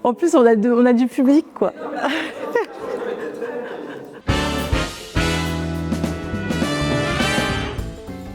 En plus, on a du public, quoi.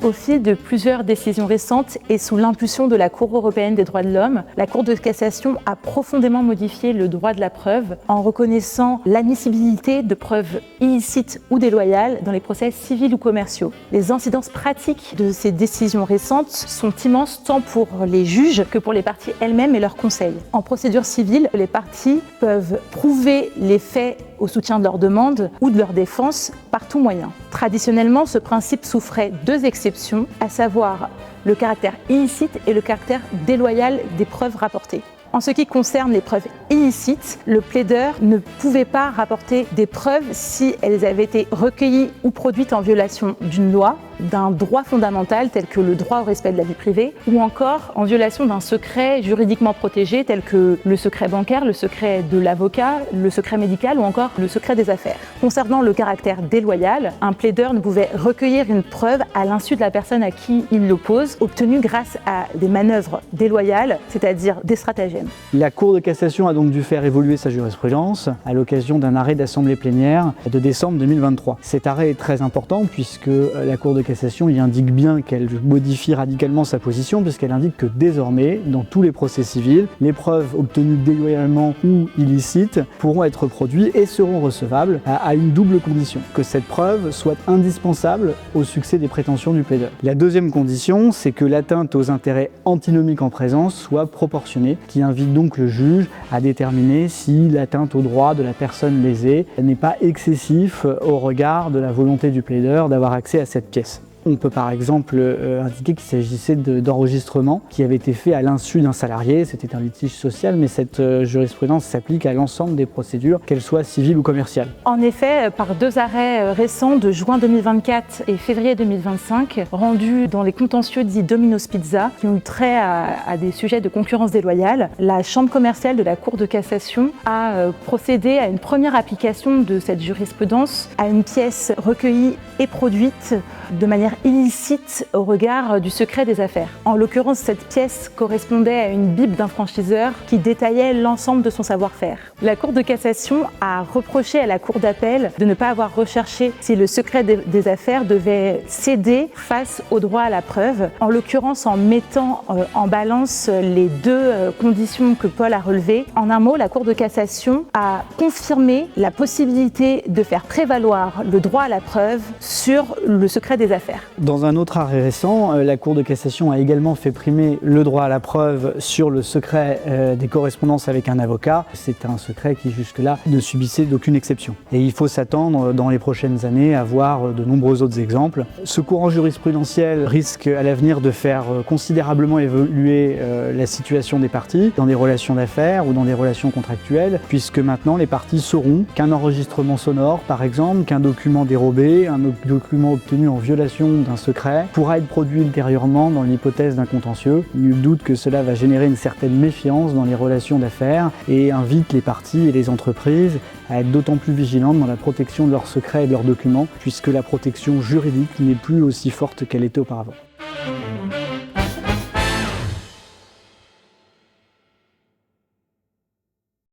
Au fil de plusieurs décisions récentes et sous l'impulsion de la Cour européenne des droits de l'homme, la Cour de cassation a profondément modifié le droit de la preuve en reconnaissant l'admissibilité de preuves illicites ou déloyales dans les procès civils ou commerciaux. Les incidences pratiques de ces décisions récentes sont immenses tant pour les juges que pour les parties elles-mêmes et leurs conseils. En procédure civile, les parties peuvent prouver les faits au soutien de leur demande ou de leur défense par tout moyen. Traditionnellement, ce principe souffrait deux exceptions, à savoir le caractère illicite et le caractère déloyal des preuves rapportées. En ce qui concerne les preuves illicites, le plaideur ne pouvait pas rapporter des preuves si elles avaient été recueillies ou produites en violation d'une loi, d'un droit fondamental tel que le droit au respect de la vie privée, ou encore en violation d'un secret juridiquement protégé tel que le secret bancaire, le secret de l'avocat, le secret médical ou encore le secret des affaires. Concernant le caractère déloyal, un plaideur ne pouvait recueillir une preuve à l'insu de la personne à qui il l'oppose, obtenue grâce à des manœuvres déloyales, c'est-à-dire des stratagèmes. La Cour de cassation a donc dû faire évoluer sa jurisprudence à l'occasion d'un arrêt d'assemblée plénière de décembre 2023. Cet arrêt est très important puisque la Cour de cassation y indique bien qu'elle modifie radicalement sa position puisqu'elle indique que désormais, dans tous les procès civils, les preuves obtenues déloyalement ou illicites pourront être produites et seront recevables à une double condition, que cette preuve soit indispensable au succès des prétentions du plaideur. La deuxième condition, c'est que l'atteinte aux intérêts antinomiques en présence soit proportionnée, qui invite donc le juge à déterminer si l'atteinte au droit de la personne lésée n'est pas excessif au regard de la volonté du plaideur d'avoir accès à cette pièce. On peut par exemple indiquer qu'il s'agissait d'enregistrements qui avaient été faits à l'insu d'un salarié, c'était un litige social, mais cette jurisprudence s'applique à l'ensemble des procédures, qu'elles soient civiles ou commerciales. En effet, par deux arrêts récents de juin 2024 et février 2025, rendus dans les contentieux dits Domino's Pizza, qui ont eu trait à des sujets de concurrence déloyale, la Chambre commerciale de la Cour de cassation a procédé à une première application de cette jurisprudence à une pièce recueillie et produite de manière illicite au regard du secret des affaires. En l'occurrence, cette pièce correspondait à une bible d'un franchiseur qui détaillait l'ensemble de son savoir-faire. La Cour de cassation a reproché à la Cour d'appel de ne pas avoir recherché si le secret des affaires devait céder face au droit à la preuve, en l'occurrence en mettant en balance les deux conditions que Paul a relevées. En un mot, la Cour de cassation a confirmé la possibilité de faire prévaloir le droit à la preuve sur le secret des affaires. Dans un autre arrêt récent, la Cour de cassation a également fait primer le droit à la preuve sur le secret des correspondances avec un avocat. C'est un secret qui jusque-là ne subissait d'aucune exception. Et il faut s'attendre dans les prochaines années à voir de nombreux autres exemples. Ce courant jurisprudentiel risque à l'avenir de faire considérablement évoluer la situation des parties dans des relations d'affaires ou dans des relations contractuelles, puisque maintenant les parties sauront qu'un enregistrement sonore, par exemple, qu'un document dérobé, un document obtenu en violation d'un secret pourra être produit ultérieurement dans l'hypothèse d'un contentieux. Nul doute que cela va générer une certaine méfiance dans les relations d'affaires et invite les parties et les entreprises à être d'autant plus vigilantes dans la protection de leurs secrets et de leurs documents, puisque la protection juridique n'est plus aussi forte qu'elle était auparavant.